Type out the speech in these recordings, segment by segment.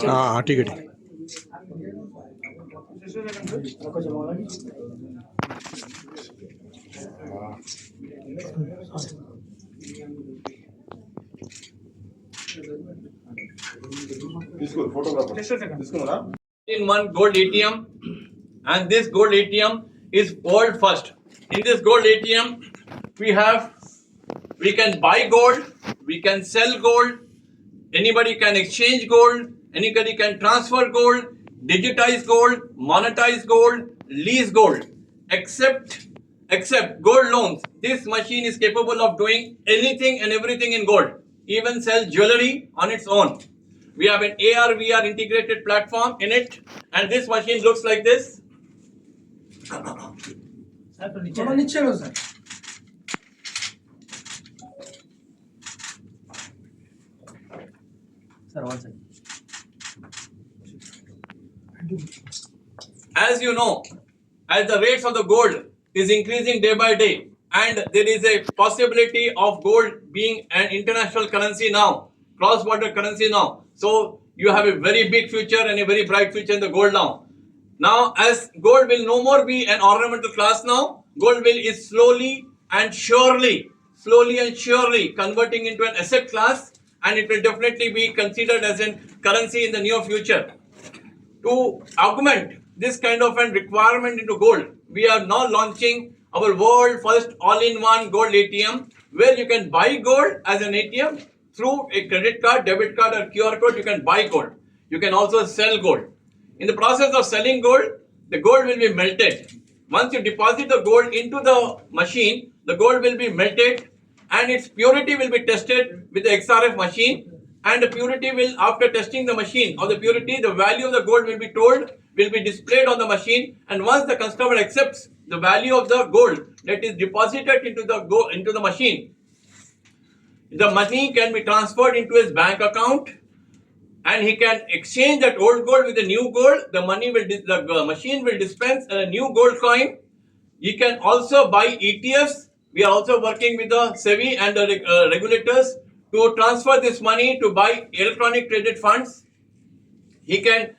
हाँ ठीक है ठीक है। In one gold ATM, and this gold ATM is world first. In this gold ATM, we can buy gold, we can sell gold, anybody can exchange gold, anybody can transfer gold, digitize gold, monetize gold, lease gold, except gold loans. This machine is capable of doing anything and everything in gold, even sell jewelry on its own. We have an AR VR integrated platform in it, and this machine looks like this. As you know, as the rates of the gold is increasing day by day, and there is a possibility of gold being an international currency now, cross-border currency now. So you have a very big future and a very bright future in the gold now. Now, as gold will no more be an ornamental class now, gold is slowly and surely converting into an asset class, and it will definitely be considered as a currency in the near future. To augment this kind of a requirement into gold, we are now launching our world first all-in-one gold ATM, where you can buy gold as an ATM through a credit card, debit card or QR code. You can buy gold. You can also sell gold. In the process of selling gold, the gold will be melted. Once you deposit the gold into the machine, the gold will be melted and its purity will be tested with the XRF machine. And the purity will, after testing the machine of the purity, the value of the gold will be displayed on the machine. And once the customer accepts the value of the gold that is deposited into the machine, the money can be transferred into his bank account, and he can exchange that old gold with the new gold. The machine will dispense a new gold coin. He can also buy ETFs. We are also working with the SEBI and the regulators to transfer this money to buy electronic traded funds. He can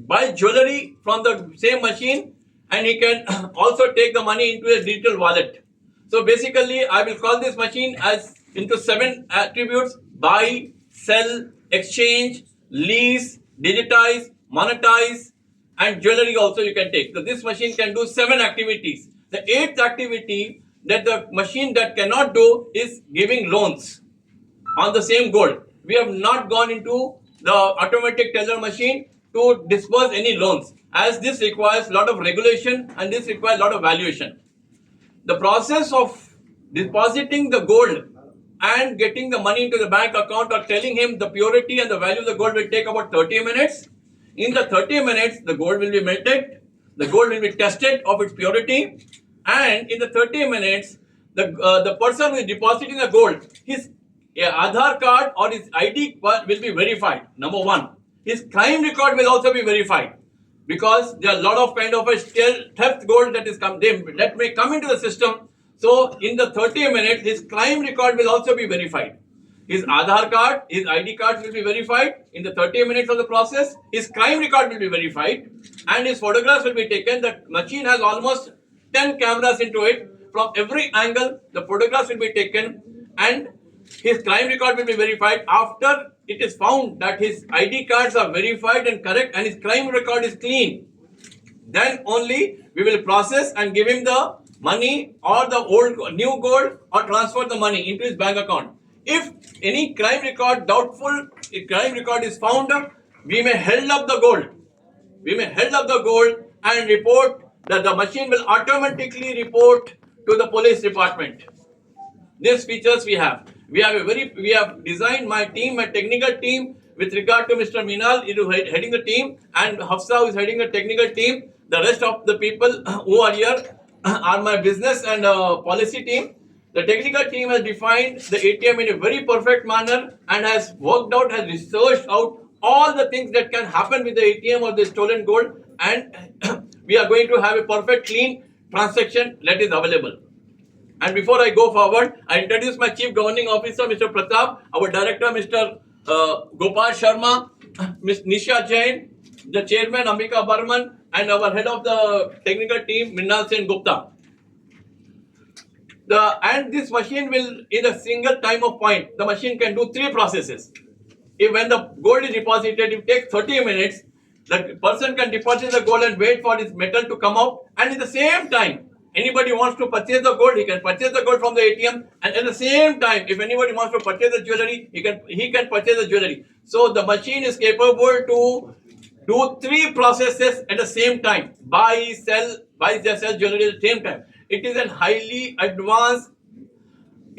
buy jewelry from the same machine, and he can also take the money into a digital wallet. So basically, I will call this machine as into 7 attributes: buy, sell, exchange, lease, digitize, monetize, and jewelry also you can take. So this machine can do 7 activities. The 8th activity that the machine that cannot do is giving loans on the same gold. We have not gone into the automatic teller machine to disburse any loans, as this requires a lot of regulation and this requires a lot of valuation. The process of depositing the gold and getting the money into the bank account or telling him the purity and the value of the gold will take about 30 minutes. In the 30 minutes, the gold will be melted, the gold will be tested of its purity, and in the 30 minutes, the person who is depositing the gold, his Aadhaar card or his ID will be verified. Number 1. His crime record will also be verified, because there are a lot of kind of a theft gold that may come into the system. So in the 30 minutes, his crime record will also be verified. His Aadhaar card, his ID cards will be verified. In the 30 minutes of the process, his crime record will be verified and his photographs will be taken. The machine has almost 10 cameras into it. From every angle, the photographs will be taken and his crime record will be verified. After it is found that his ID cards are verified and correct and his crime record is clean, then only we will process and give him the money or the new gold, or transfer the money into his bank account. If any crime record, doubtful crime record is found, we may held up the gold. We may held up the gold and report that the machine will automatically report to the police department. These features we have. We have designed my technical team with regard to Mr. Minal, who is heading the team, and Hafsa, who is heading the technical team. The rest of the people who are here are my business and policy team. The technical team has defined the ATM in a very perfect manner and has worked out, has researched out all the things that can happen with the ATM or the stolen gold, and we are going to have a perfect clean transaction that is available. And before I go forward, I introduce my Chief Governing Officer, Mr. Pratap, our Director, Mr. Gopal Sharma, Ms. Nisha Jain, the Chairman, Ambika Barman, and our Head of the Technical Team, Mrinal Sen Gupta. And this machine will, in a single time of point, the machine can do 3 processes. When the gold is deposited, it takes 30 minutes. The person can deposit the gold and wait for its metal to come out. And at the same time, anybody wants to purchase the gold, he can purchase the gold from the ATM. And at the same time, if anybody wants to purchase the jewelry, he can purchase the jewelry. So the machine is capable to do 3 processes at the same time. Buy, sell jewelry at the same time. It is a highly advanced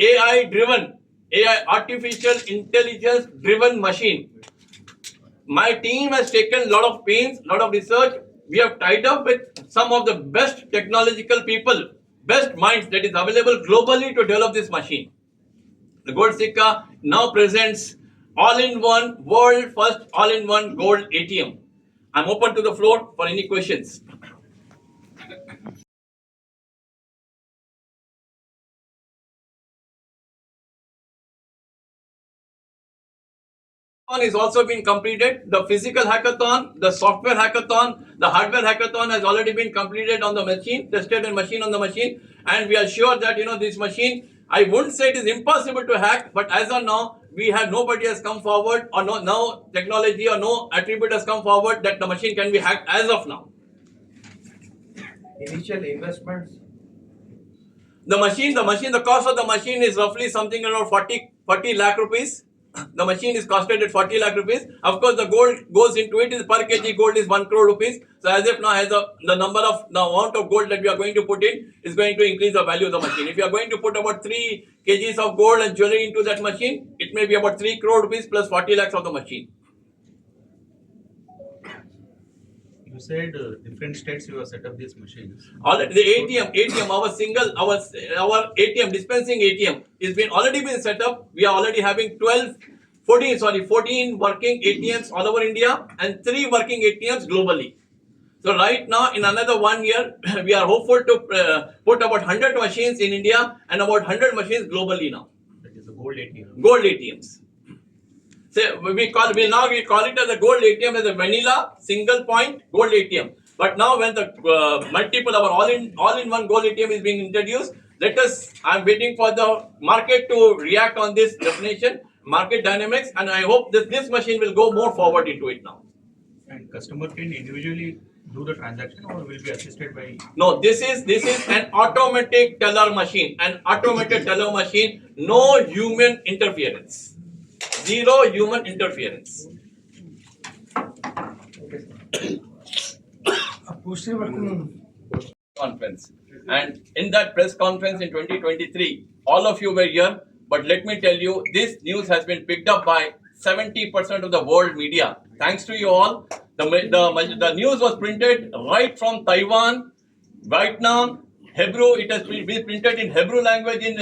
AI artificial intelligence driven machine. My team has taken a lot of pains, a lot of research. We have tied up with some of the best technological people, best minds that is available globally to develop this machine. The Gold Sikka now presents all-in-one, world first all-in-one gold ATM. I'm open to the floor for any questions. Is also been completed. The physical hackathon, the software hackathon, the hardware hackathon has already been completed on the machine, tested and machine on the machine, and we are sure that this machine, I wouldn't say it is impossible to hack, but as of now, nobody has come forward, or no technology or no attribute has come forward that the machine can be hacked as of now. Initial investments. The cost of the machine is roughly something around 40 lakh rupees. The machine is costed at 40 lakh rupees. Of course, the gold goes into it. Per kg gold is 1 crore rupees. So as of now, the amount of gold that we are going to put in is going to increase the value of the machine. If you are going to put about 3 kgs of gold and jewelry into that machine, it may be about 3 crore rupees plus 40 lakhs of the machine. You said different states you have set up these machines. Already the ATM, our ATM, dispensing ATM is already been set up. We are already having 14 working ATMs all over India and 3 working ATMs globally. So right now, in another 1 year, we are hopeful to put about 100 machines in India and about 100 machines globally now. That is the gold ATM. Gold ATMs. So we call it as a gold ATM as a vanilla single point gold ATM. But now when the multiple our all-in-one gold ATM is being introduced, I'm waiting for the market to react on this definition, market dynamics, and I hope that this machine will go more forward into it now. And customer can individually do the transaction or will be assisted by? No, this is an automatic teller machine, no human interference. 0 human interference. Conference. And in that press conference in 2023, all of you were here, but let me tell you, this news has been picked up by 70% of the world media. Thanks to you all. The news was printed right from Taiwan, Vietnam, Hebrew. It has been printed in Hebrew language in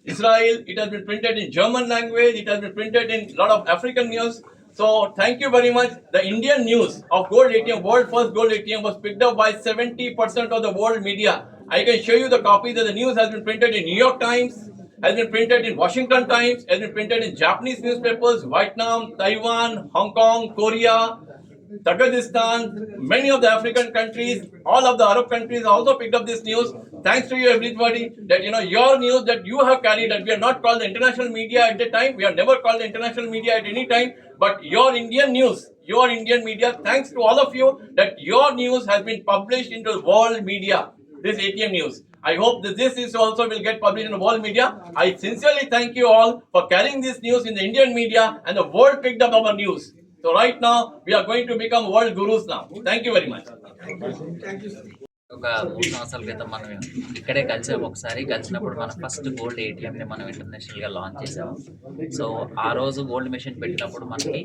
Israel. It has been printed in German language. It has been printed in a lot of African news. So thank you very much. The Indian news of gold ATM, world first gold ATM, was picked up by 70% of the world media. I can show you the copy that the news has been printed in New York Times, has been printed in Washington Times, has been printed in Japanese newspapers, Vietnam, Taiwan, Hong Kong, Korea, Tajikistan, many of the African countries, all of the Arab countries also picked up this news. Thanks to you, everybody, that your news that you have carried, and we are not called the international media at the time. We are never called the international media at any time. But your Indian news, your Indian media, thanks to all of you that your news has been published into the world media. This ATM news. I hope that this is also will get published in the world media. I sincerely thank you all for carrying this news in the Indian media, and the world picked up our news. So right now, we are going to become world gurus now. Thank you very much. ఒక 3 సంవత్సరాల క్రితం మనం ఇక్కడే కలిసినప్పుడు మన first gold ఏటీఎంని మనం ఇంటర్నేషనల్గా launch చేసాము. So ఆ రోజు గోల్డ్ మెషిన్ పెట్టినప్పుడు మనకి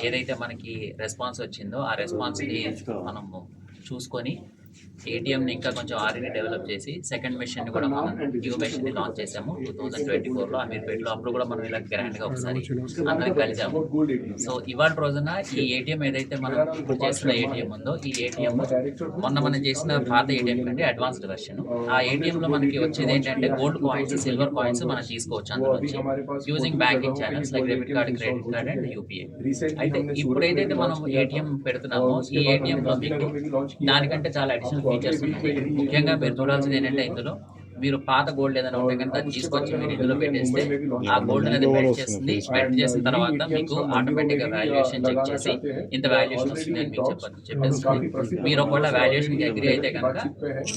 ఏదైతే మనకి రెస్పాన్స్ వచ్చిందో ఆ రెస్పాన్స్ని మనము చూసుకొని ఏటీఎంని ఇంకా కొంచెం ఆర్ఎండి డెవలప్ చేసి సెకండ్ మెషిన్ కూడా మనం న్యూ మెషిన్ ని లాంచ్ చేసాము 2024లో అమీర్పేటలో. అప్పుడు కూడా మనం ఇలా గ్రాండ్ గా ఒకసారి అందరం కలిసాము. సో ఇవాళ రోజున ఈ ఏటీఎం ఏదైతే మనం ఇప్పుడు చేస్తున్న ఏటీఎం ఉందో, ఈ ఏటీఎం మొన్న మనం చేసిన పాత ఏటీఎం కంటే అడ్వాన్స్డ్ వెర్షన్. ఆ ఏటీఎం లో మనకి వచ్చేది ఏంటంటే గోల్డ్ కాయిన్స్, సిల్వర్ కాయిన్స్ మనం తీసుకోవచ్చు అందులో నుంచి using banking channels like debit card, credit card and UPI. అయితే ఇప్పుడు ఏదైతే మనం ఏటీఎం పెడుతున్నామో ఈ ఏటీఎం లో మీకు దానికంటే చాలా అడిషనల్ ఫీచర్స్ ఉన్నాయి. ముఖ్యంగా మీరు చూడాల్సింది ఏంటంటే ఇందులో మీరు పాత గోల్డ్ ఏదైనా ఉంటే కనుక తీసుకొచ్చి మీరు ఇందులో పెట్టేస్తే ఆ గోల్డ్ అనేది బెట్ చేస్తుంది. బెట్ చేసిన తర్వాత మీకు ఆటోమేటిక్ గా వాల్యుయేషన్ చెక్ చేసి ఇంత వాల్యుయేషన్ వస్తుంది అని మీకు చెప్పేస్తుంది. మీరు ఒకవేళ వాల్యుయేషన్ కి అగ్రీ అయితే కనుక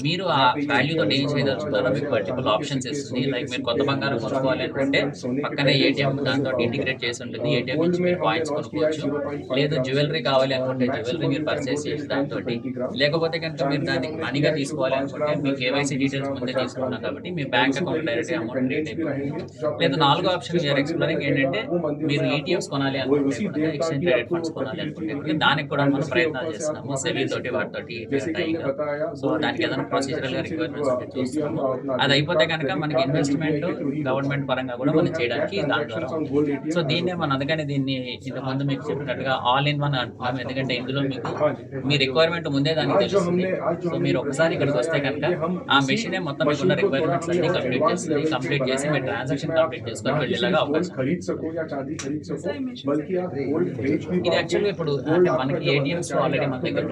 మీరు ఆ వాల్యూ తోటి ఏం చేయదలుచుకున్నారో మీకు మల్టిపుల్ ఆప్షన్స్ ఇస్తుంది. లైక్ మీరు కొత్త బంగారం కొనుక్కోవాలి అనుకుంటే పక్కనే ఏటీఎం దాంతో ఇంటిగ్రేట్ చేసి ఉంటుంది. ఏటీఎం నుంచి మీరు కాయిన్స్ కొనుక్కోవచ్చు. లేదు జ్యువెలరీ కావాలి అనుకుంటే జ్యువెలరీ మీరు పర్చేస్ చేసి దాంతో, లేకపోతే కనుక మీరు దాన్ని మనీగా తీసుకోవాలి అనుకుంటే మీ కేవైసీ డీటెయిల్స్ ముందే తీసుకున్నాం కాబట్టి మీ bank account direct amount create అయిపోతుంది. లేదా నాలుగో ఆప్షన్ వీఆర్ ఎక్స్ప్లోరింగ్ ఏంటంటే మీరు ఈటీఎఫ్స్ కొనాలి అనుకుంటే ఎక్స్చేంజ్ ట్రేడెడ్ ఫండ్స్ కొనాలి అనుకుంటే దానికి కూడా మనం ప్రయత్నాలు చేస్తున్నాము. సెబీ తోటి వాటితోటి. సో దానికి ఏదైనా ప్రొసీజరల్ గా రిక్వైర్మెంట్స్ ఉంటే చూస్తున్నాము. అది అయిపోతే కనుక మనకి ఇన్వెస్ట్మెంట్ గవర్నమెంట్ పరంగా కూడా మనం చేయడానికి దాని ద్వారా. సో దీన్నే మనం అందుకని దీన్ని ఇంతకుముందు మీకు చెప్పినట్టుగా ఆల్ ఇన్ వన్ అంటున్నాం. ఎందుకంటే ఇందులో మీకు మీ రిక్వైర్మెంట్ ముందే దానికి తెలుస్తుంది. సో మీరు ఒకసారి ఇక్కడికి వస్తే కనుక ఆ మెషినే మొత్తం మీకున్న రిక్వైర్మెంట్స్ అన్ని కంప్లీట్ చేసి మీ ట్రాన్సాక్షన్ కంప్లీట్ చేసుకొని వెళ్ళేలాగా అవకాశం. ఇది యాక్చువల్గా ఇప్పుడు అంటే మనకి ఏటీఎంస్ ఆల్రెడీ మన దగ్గర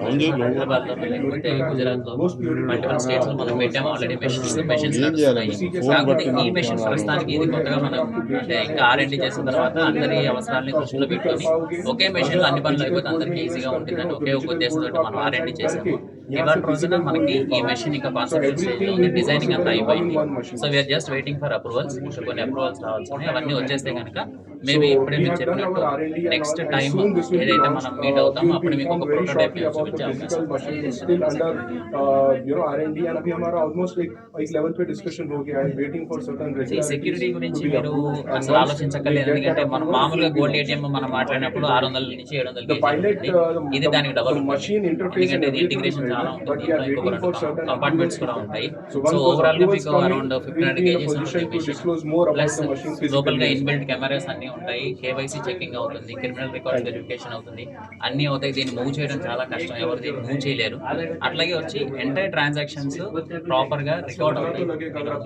హైదరాబాద్ లో లేకపోతే గుజరాత్ లో మల్టిపుల్ స్టేట్స్ లో మనం పెట్టాము ఆల్రెడీ మెషిన్స్ నడుస్తున్నాయి. కాకపోతే ఈ మెషిన్ ప్రస్తుతానికి ఇది కొత్తగా మనం అంటే ఇంకా ఆర్ఎండి చేసిన తర్వాత అందరి అవసరాలని దృష్టిలో పెట్టుకొని ఒకే మెషిన్ లో అన్ని పనులు అయిపోతే అందరికి ఈజీగా ఉంటుందని ఒకే ఒక ఉద్దేశంతో మనం ఆర్ఎండి చేసాము. ఇవాళ రోజున మనకి ఈ మెషిన్ ఇంకా కాన్సెప్ట్ డిజైనింగ్ అంతా అయిపోయింది. So we are just waiting for approvals. కొన్ని అప్రూవల్స్ రావాల్సి ఉన్నాయి. అవన్నీ వచ్చేస్తే కనుక మేబీ ఇప్పుడే మీరు చెప్పినట్టు నెక్స్ట్ టైం ఏదైతే మనం మీట్ అవుతామో అప్పుడు మీకు ఒక ప్రోటోటైప్ చూపించే అవకాశం. సెక్యూరిటీ గురించి మీరు అసలు ఆలోచించక్కర్లేదు. ఎందుకంటే మనం మామూలుగా గోల్డ్ ఏటీఎం మనం మాట్లాడినప్పుడు 600 నుంచి 700 ఇది దానికి డబల్. ఎందుకంటే ఇది ఇంటిగ్రేషన్ చాలా ఉంటుంది. కంపార్ట్మెంట్స్ కూడా ఉంటాయి. సో ఓవరాల్ గా మీకు అరౌండ్ 1500 kgs ప్లస్ లోకల్ గా ఇన్బిల్ట్ కెమెరాస్ అన్ని ఉంటాయి. కేవైసీ చెకింగ్ అవుతుంది, క్రిమినల్ రికార్డ్ వెరిఫికేషన్ అవుతుంది, అన్ని అవుతాయి. దీన్ని మూవ్ చేయడం చాలా కష్టం, ఎవరు దీన్ని మూవ్ చేయలేరు. అట్లాగే వచ్చి ఎంటైర్ ట్రాన్సాక్షన్స్ ప్రాపర్ గా రికార్డ్ అవుతాయి.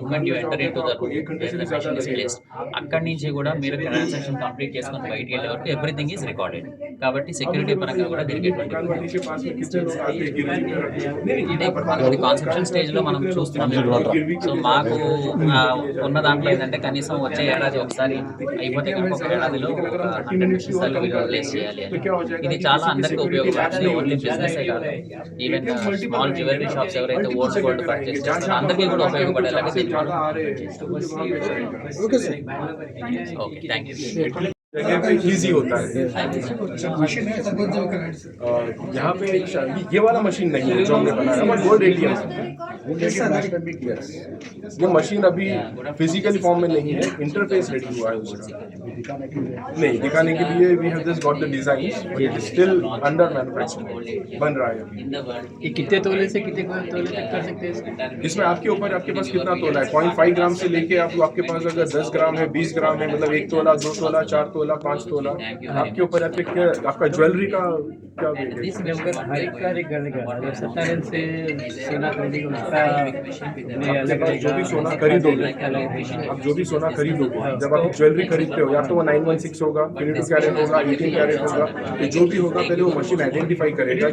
Moment you enter into the place అక్కడి నుంచి కూడా మీరు ట్రాన్సాక్షన్ కంప్లీట్ చేసుకొని బయటికి వెళ్ళే వరకు ఎవ్రీథింగ్ ఈజ్ రికార్డెడ్. కాబట్టి సెక్యూరిటీ పరంగా కూడా దీనికి ఇదే ఇప్పుడు మనకి కాన్సెప్షన్ స్టేజ్ లో మనం చూస్తున్నాం. సో మాకు ఉన్న దాంట్లో ఏంటంటే కనీసం వచ్చే ఏడాది ఒకసారి అయిపోతే కనుక ఒక ఏడాదిలో 100 మిషన్స్ రిలీజ్ చేయాలి అని. ఇది చాలా అందరికీ ఉపయోగపడుతుంది. ఓన్లీ బిజినెస్ కాదు, ఈవెన్ స్మాల్ జ్యువెలరీ షాప్స్ ఎవరైతే ఓల్డ్ గోల్డ్ పర్చేస్ చేస్తారో అందరికీ కూడా ఉపయోగపడేలాగా ఓకే థ్యాంక్ యూ. इजी होता है। यहाँ पे ये वाला मशीन नहीं है जो हमने बनाया, बट गोल्ड एटीएम ये मशीन अभी फिजिकली फॉर्म में नहीं है, इंटरफेस रेडी हुआ है उसका। नहीं दिखाने के लिए we have just got the design, but it is still under manufacturing, बन रहा है अभी। ये कितने तोले से कितने तोले तक कर सकते हैं इसमें आपके ऊपर आपके पास कितना तोला है, 0.5 ग्राम से लेके आपके पास अगर 10 ग्राम है, 20 ग्राम है, मतलब 1 तोला, 2 तोला, 4 तोला, 5 तोला, आपके ऊपर आपका ज्वेलरी का क्या वेट है। हर एक का एक करने का अगर 17 से सोना खरीदेगा उसका जो भी सोना खरीदोगे, आप जो भी सोना खरीदोगे, जब आप ज्वेलरी खरीदते हो या तो वो 916 होगा, 22 कैरेट होगा, 18 कैरेट होगा, तो जो भी होगा पहले वो मशीन आइडेंटिफाई करेगा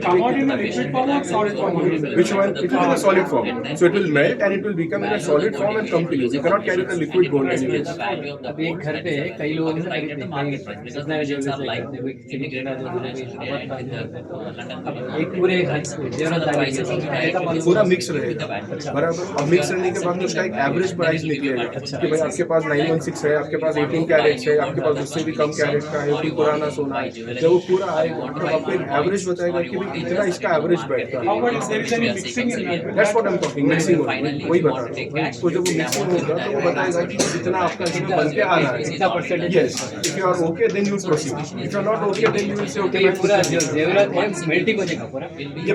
which one it will in solid form, so it will melt and it will become in solid form and come to you. You can not carry the liquid gold anyways. अभी एक घर पे कई लोग एक पूरे पूरा मिक्स रहेगा बराबर। और मिक्स रहने के बाद उसका एक एवरेज प्राइस निकलेगा कि भाई आपके पास 916 है, आपके पास 18 कैरेट्स है, आपके पास उससे भी कम कैरेट का है, कोई पुराना सोना है। जब वो पूरा आएगा तो आपको एक एवरेज बताएगा कि भाई इतना इसका एवरेज बैठता है। That's what I am talking, mixing वही बता रहा हूं। तो जब वो मिक्सिंग होगा तो वो बताएगा कि जितना आपका इसमें बन के आ रहा है, yes if you are okay then you proceed, if you are not okay then you will say okay. पूरा जो जेवरात है मेल्टिंग हो जाएगा पूरा। ये